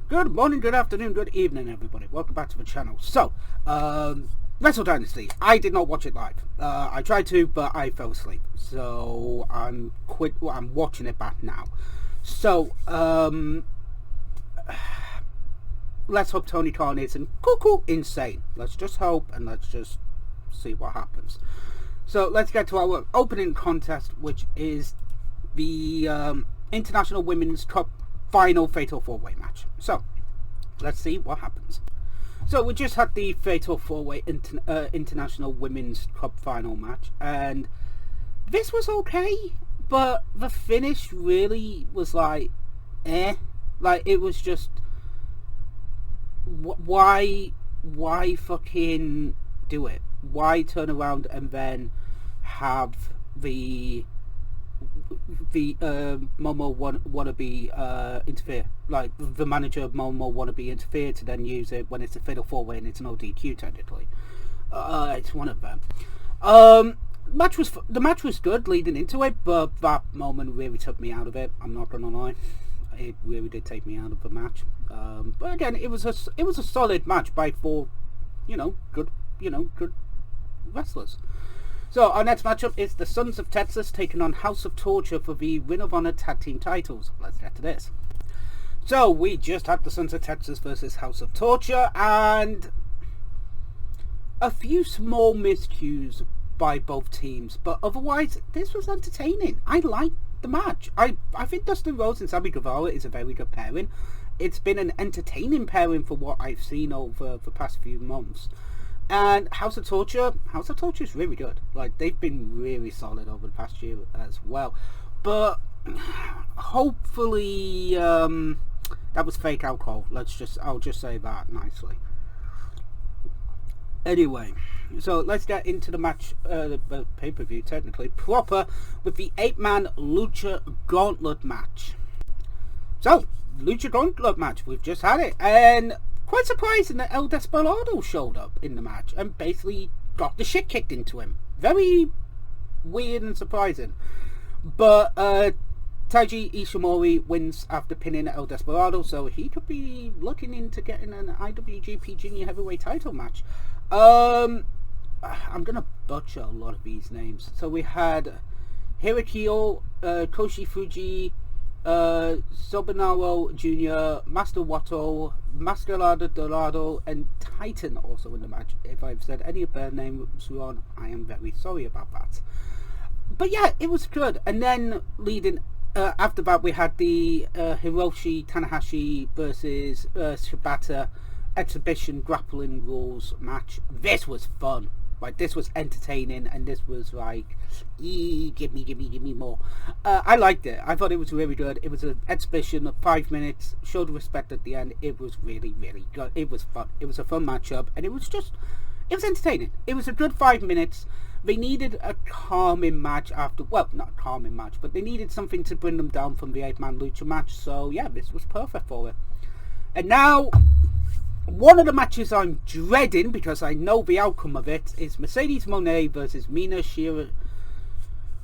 Good morning, good afternoon, good evening, everybody. Welcome back to the channel. So, Wrestle Dynasty. I did not watch it live. I tried to, but I fell asleep. So I'm watching it back now. So, let's hope Tony Khan isn't cuckoo insane. Let's just hope, and let's just see what happens. So let's get to our opening contest, which is the International Women's Cup final Fatal 4-Way match. So let's see what happens. So we just had the Fatal 4-Way International Women's Cup final match, and this was okay, but the finish really was like like it was just why fucking do it? Why turn around and then have the Momo wannabe interfere, like the manager of Momo wannabe interfere to then use it when it's a fatal 4-way and it's an ODQ technically. It's one of them. The match was good leading into it, but that moment really took me out of it. I'm not gonna lie, it really did take me out of the match. But again, it was a solid match by four, good wrestlers. So our next matchup is the Sons of Texas taking on House of Torture for the Ring of Honor Tag Team titles. Let's get to this. So we just had the Sons of Texas versus House of Torture, and a few small miscues by both teams, but otherwise this was entertaining. I liked the match. I think Dustin Rhodes and Sammy Guevara is a very good pairing. It's been an entertaining pairing for what I've seen over the past few months. And House of Torture is really good. Like, they've been really solid over the past year as well. But hopefully that was fake alcohol. I'll just say that nicely. Anyway, so let's get into the match, the pay-per-view technically proper, with the 8-man Lucha Gauntlet match. So, Lucha Gauntlet match, we've just had it, and quite surprising that El Desperado showed up in the match and basically got the shit kicked into him. Very weird and surprising. But Taiji Ishimori wins after pinning El Desperado, so he could be looking into getting an IWGP Junior Heavyweight title match. I'm gonna butcher a lot of these names. So we had Hirokio, Koshi Fuji, Sobonaro Jr., Master Wato, Masquerado Dorado, and Titan also in the match. If I've said any of their names wrong, I am very sorry about that. But yeah, it was good. And then leading after that, we had the Hiroshi Tanahashi versus Shibata exhibition grappling rules match. This was fun. Like, this was entertaining, and this was like, give me more. I liked it. I thought it was really good. It was an exhibition of 5 minutes, showed respect at the end. It was really, really good. It was fun. It was a fun matchup, and it was entertaining. It was a good 5 minutes. They needed a calming match after, well, not a calming match, but they needed something to bring them down from the 8-man Lucha match. So yeah, this was perfect for it. And now, one of the matches I'm dreading, because I know the outcome of it, is Mercedes Moné versus Mina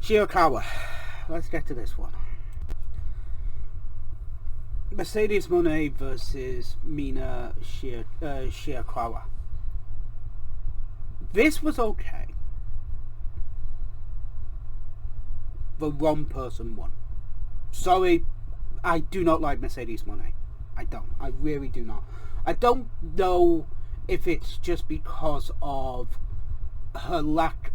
Shirakawa. Let's get to this one. Mercedes Moné versus Mina Shirakawa. This was okay. The wrong person won. Sorry, I do not like Mercedes Moné. I don't. I really do not. I don't know if it's just because of her lack.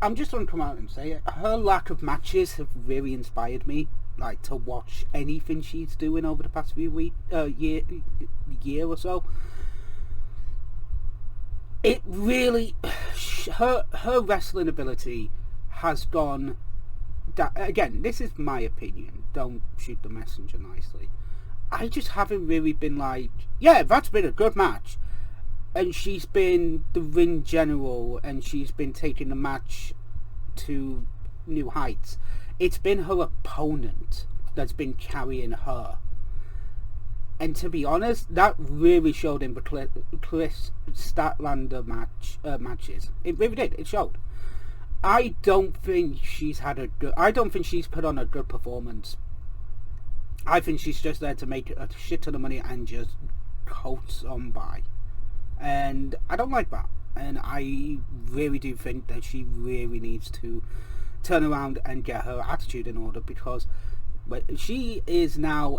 I'm just going to come out and say it. Her lack of matches have really inspired me, like, to watch anything she's doing over the past few year or so. It really, her wrestling ability has gone. Again, this is my opinion. Don't shoot the messenger nicely. I just haven't really been like, yeah, that's been a good match. And she's been the ring general, and she's been taking the match to new heights. It's been her opponent that's been carrying her. And to be honest, that really showed in the Chris Statlander matches. It really did. It showed. I don't think she's put on a good performance I think she's just there to make a shit ton of money and just coats on by. And I don't like that. And I really do think that she really needs to turn around and get her attitude in order, because she is now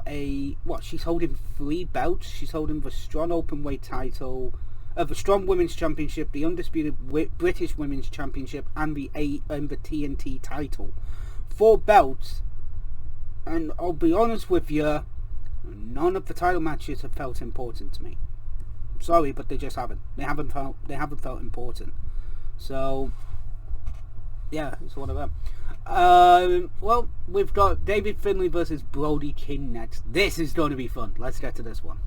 she's holding 3 belts. She's holding the strong openweight title, the strong women's championship, the undisputed British women's championship, and the TNT title. 4 belts. And I'll be honest with you, none of the title matches have felt important to me. Sorry, but they just haven't. They haven't felt important. So yeah, it's one of them. Well, we've got David Finlay versus Brody King next. This is going to be fun. Let's get to this one.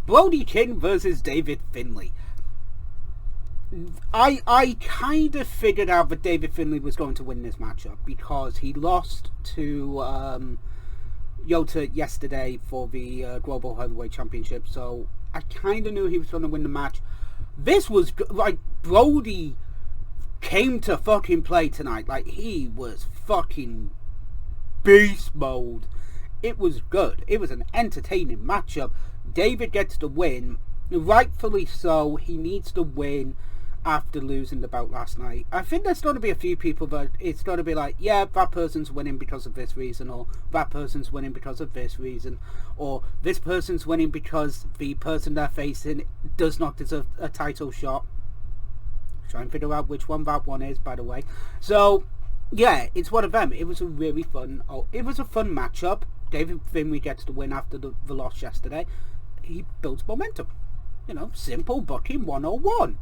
Brody King versus David Finlay. I kind of figured out that David Finlay was going to win this matchup because he lost to Yota yesterday for the Global Heavyweight Championship, so I kind of knew he was going to win the match. This was like, Brody came to fucking play tonight. Like, he was fucking beast mode. It was good. It was an entertaining matchup. David gets the win, rightfully so. He needs to win after losing the belt last night. I think there's going to be a few people that it's going to be like, yeah, that person's winning because of this reason, or that person's winning because of this reason, or this person's winning because the person they're facing does not deserve a title shot. Try and figure out which one that one is, by the way. So yeah, it's one of them. It was a really fun matchup. David Finlay gets the win after the loss yesterday. He builds momentum. You know, simple booking 101.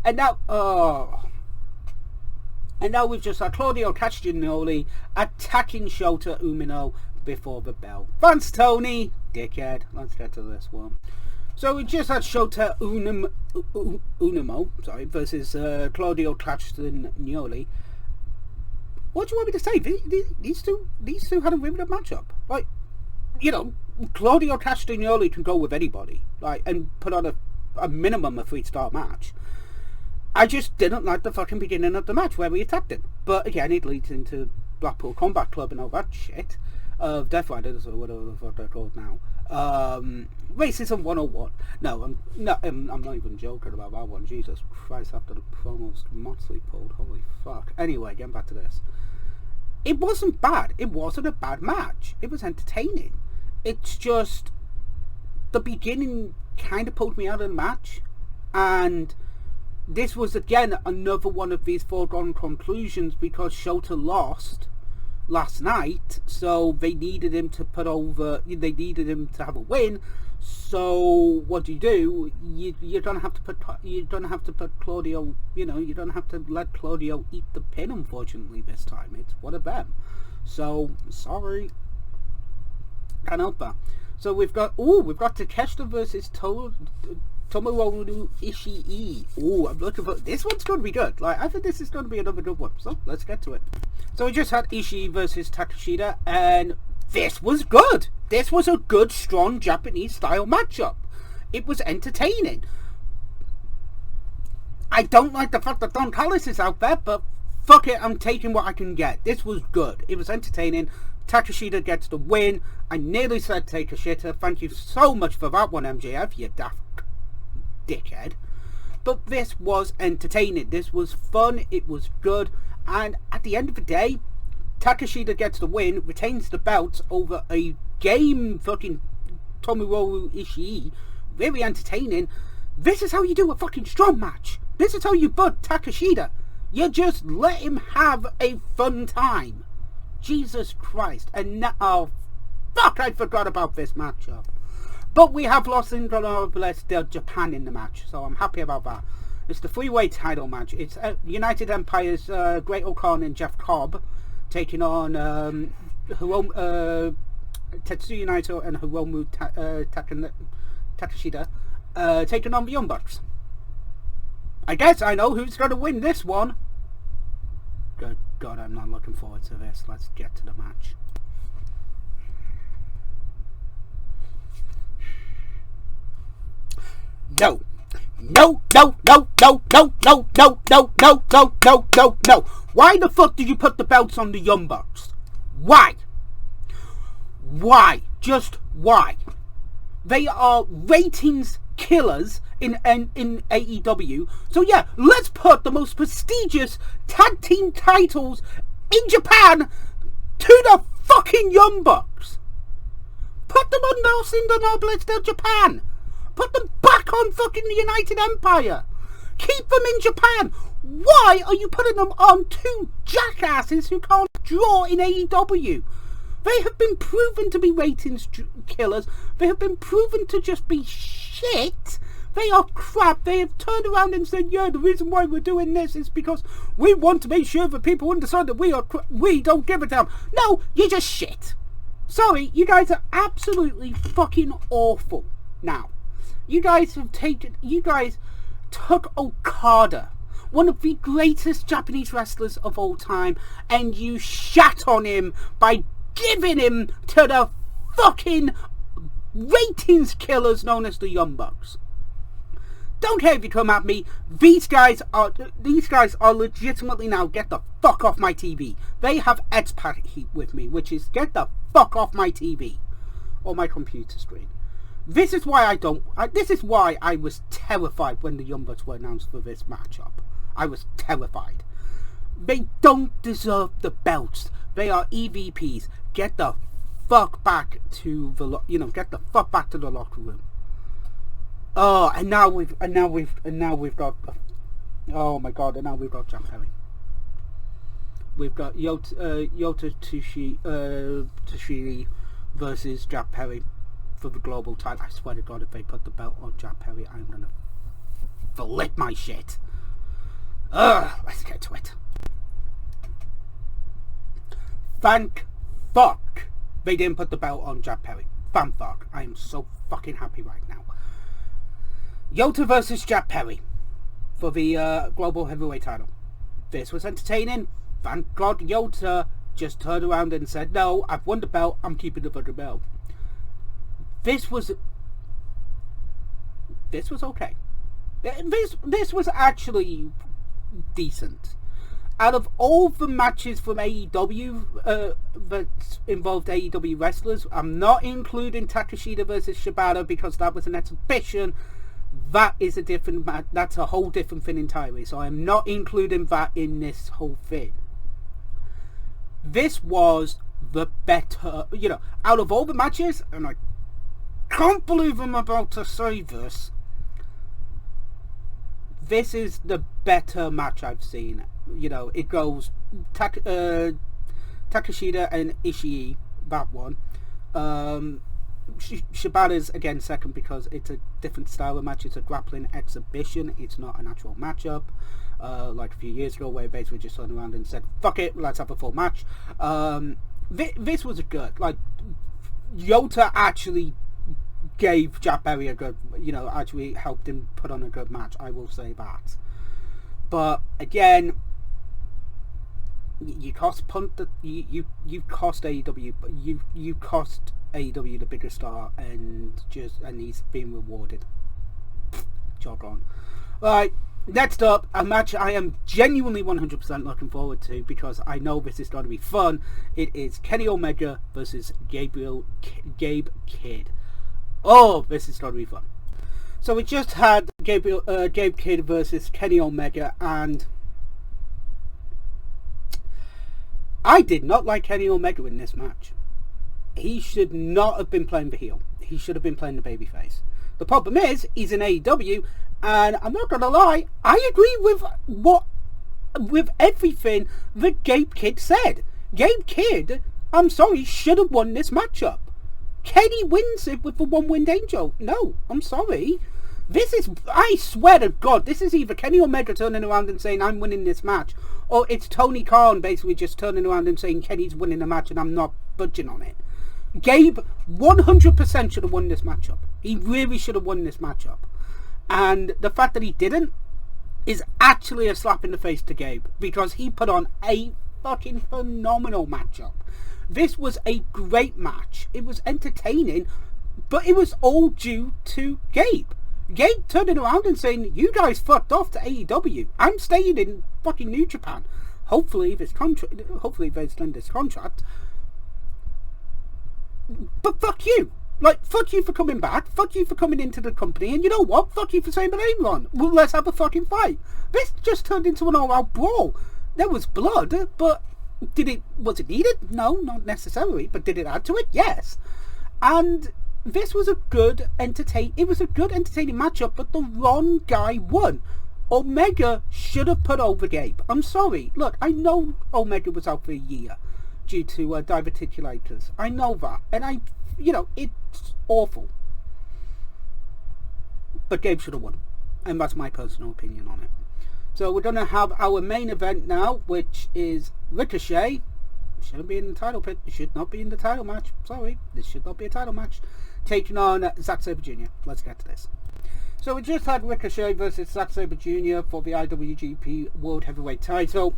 And now we've just had Claudio Castagnoli attacking Shota Umino before the bell. Vance Tony, dickhead. Let's get to this one. So we just had Shota Umino versus Claudio Castagnoli. What do you want me to say? These two had a really good matchup. Like, you know, Claudio Castagnoli can go with anybody, like, and put on a minimum of 3-star match. I just didn't like the fucking beginning of the match where we attacked him. But again, it leads into Blackpool Combat Club and all that shit. Death Riders, or whatever the fuck they're called now. Racism 101. No, I'm not even joking about that one. Jesus Christ, after the promos Moxley pulled, holy fuck. Anyway, getting back to this. It wasn't bad. It wasn't a bad match. It was entertaining. It's just the beginning kind of pulled me out of the match, and this was again another one of these foregone conclusions because Shota lost last night, so they needed him to they needed him to have a win. So what do? You don't have to put Claudio, you know, you don't have to let Claudio eat the pin, unfortunately this time. It's one of them. So sorry. Can't help that. So we've got Takeshita versus Tomohiro Ishii. I'm looking for this one's going to be good. Like, I think this is going to be another good one. So let's get to it. So we just had Ishii versus Takeshita, and this was good. This was a good, strong Japanese style matchup. It was entertaining. I don't like the fact that Don Callis is out there, but fuck it, I'm taking what I can get. This was good. It was entertaining. Takeshita gets the win. I nearly said Takeshita. Thank you so much for that one, MJF, you daft dickhead. But this was entertaining. This was fun. It was good. And at the end of the day, Takeshita gets the win, retains the belt over a game fucking Tomohiro Ishii. Very entertaining. This is how you do a fucking strong match. This is how you put Takeshita. You just let him have a fun time. Jesus Christ. And now, oh, fuck, I forgot about this matchup. But we have Los Ingobernables de Japan in the match, so I'm happy about that. It's the 3-way title match. It's United Empire's Great O'Khan and Jeff Cobb taking on Tetsuya Naito and Hiromu Takeshita taking on the Young Bucks. I guess I know who's going to win this one. Good God, I'm not looking forward to this. Let's get to the match. No. No. Why the fuck did you put the belts on the Young Bucks? Why? Why? Just why? They are ratings killers in AEW. So yeah, let's put the most prestigious tag team titles in Japan to the fucking Young Bucks. Put them on Los Indomables de Japan. Put them back on fucking the United Empire. Keep them in Japan. Why are you putting them on two jackasses who can't draw in AEW? They have been proven to be ratings killers. They have been proven to just be shit. They are crap. They have turned around and said, yeah, the reason why we're doing this is because we want to make sure that people understand that we don't give a damn. No, you're just shit. Sorry, you guys are absolutely fucking awful. Now, you guys took Okada, one of the greatest Japanese wrestlers of all time, and you shat on him by giving him to the fucking ratings killers known as the Young Bucks. Don't care if you come at me. These guys are legitimately now get the fuck off my TV. They have expat heat with me, which is get the fuck off my TV or my computer screen. This is why I was terrified when the Young Bucks were announced for this matchup. I was terrified. They don't deserve the belts. They are EVPs. Get the fuck back to the locker room. Oh, and now we've got. Oh my god! And now we've got Jack Perry. We've got Yota Tsuji versus Jack Perry for the global title. I swear to God, if they put the belt on Jack Perry, I'm gonna flip my shit. Let's get to it. Thank fuck they didn't put the belt on Jack Perry. Thank fuck. I am so fucking happy right now. Yota versus Jack Perry for the global heavyweight title. This was entertaining. Thank God Yota just turned around and said, no, I've won the belt, I'm keeping the fucking belt. This was okay. This was actually decent. Out of all the matches from AEW that involved AEW wrestlers, I'm not including Takeshita versus Shibata because that was an exhibition. That is a different match. That's a whole different thing entirely. So I'm not including that in this whole thing. This was the better, out of all the matches, and I can't believe I'm about to say this. This is the better match I've seen. It goes Takeshita and Ishii, that one. Shibata's again second because it's a different style of match. It's a grappling exhibition. It's not an actual matchup. Like a few years ago where basically just turned around and said, fuck it, let's have a full match. This was good. Like, Yota actually gave Jack Perry a good, actually helped him put on a good match. I will say that. But again, you cost you cost AEW, you cost AEW the bigger star, and he's being rewarded. Jog on. Right, next up, a match I am genuinely 100% looking forward to because I know this is going to be fun. It is Kenny Omega versus Gabe Kidd. Oh, this is going to be fun. So we just had Gabe Kidd versus Kenny Omega, and I did not like Kenny Omega in this match. He should not have been playing the heel. He should have been playing the babyface. The problem is, he's in AEW, and I'm not going to lie, I agree with everything that Gabe Kidd said. Gabe Kidd, I'm sorry, should have won this matchup. Kenny wins it with the one-winged angel. No, I'm sorry. I swear to God, this is either Kenny Omega turning around and saying, I'm winning this match, or it's Tony Khan basically just turning around and saying, Kenny's winning the match and I'm not budging on it. Gabe 100% should have won this matchup. He really should have won this matchup. And the fact that he didn't is actually a slap in the face to Gabe, because he put on a fucking phenomenal matchup. This was a great match. It was entertaining, but it was all due to Gabe. Gabe turning around and saying, you guys fucked off to AEW. I'm staying in fucking New Japan. Hopefully they extend this contract. But fuck you. Like, fuck you for coming back, fuck you for coming into the company, and you know what? Fuck you for saying my name wrong. Well, let's have a fucking fight. This just turned into an all-out brawl. There was blood, but was it needed? No, not necessarily. But did it add to it? Yes. And this was a good entertaining matchup, but the wrong guy won. Omega should have put over Gabe. I'm sorry. Look, I know Omega was out for a year due to diverticulitis. I know that. And it's awful. But Gabe should have won. And that's my personal opinion on it. So we're going to have our main event now, which is Ricochet. Shouldn't be in the title pit. It should not be in the title match. Sorry. This should not be a title match. Taking on Zack Sabre Jr. Let's get to this. So we just had Ricochet versus Zack Sabre Jr. for the IWGP World Heavyweight title.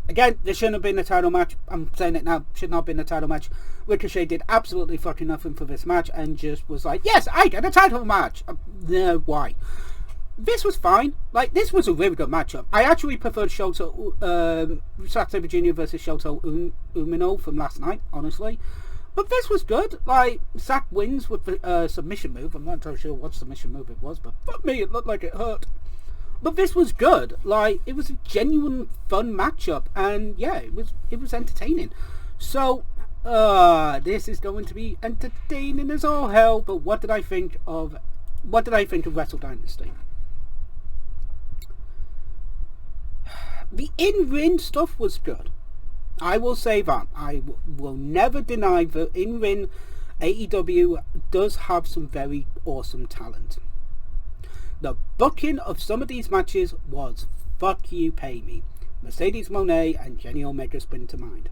Again, this shouldn't have been a title match. I'm saying it now. Should not have been a title match. Ricochet did absolutely fucking nothing for this match and just was like, yes, I get a title match. No, why? This was fine. Like, this was a really good matchup. I actually preferred Zack Sabre Jr. versus Shota Umino from last night, honestly. But this was good. Like, Zack wins with the submission move. I'm not entirely sure what submission move it was, but fuck me, it looked like it hurt. But this was good. Like, it was a genuine fun matchup, and yeah, it was entertaining. So, this is going to be entertaining as all hell. But what did I think of Wrestle Dynasty? The in-ring stuff was good. I will say that. I will never deny that in-ring AEW does have some very awesome talent. The booking of some of these matches was fuck you, pay me. Mercedes Moné and Jenny Omega spring to mind.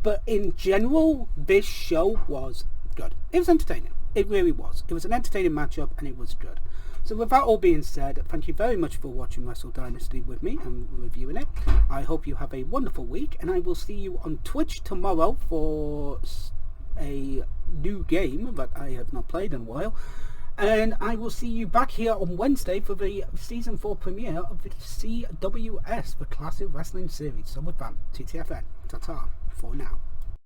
But in general, this show was good. It was entertaining. It really was. It was an entertaining matchup and it was good. So with that all being said, thank you very much for watching Wrestle Dynasty with me and reviewing it. I hope you have a wonderful week, and I will see you on Twitch tomorrow for a new game that I have not played in a while. And I will see you back here on Wednesday for the Season 4 premiere of the CWS, the Classic Wrestling Series. So with that, TTFN, ta-ta, for now.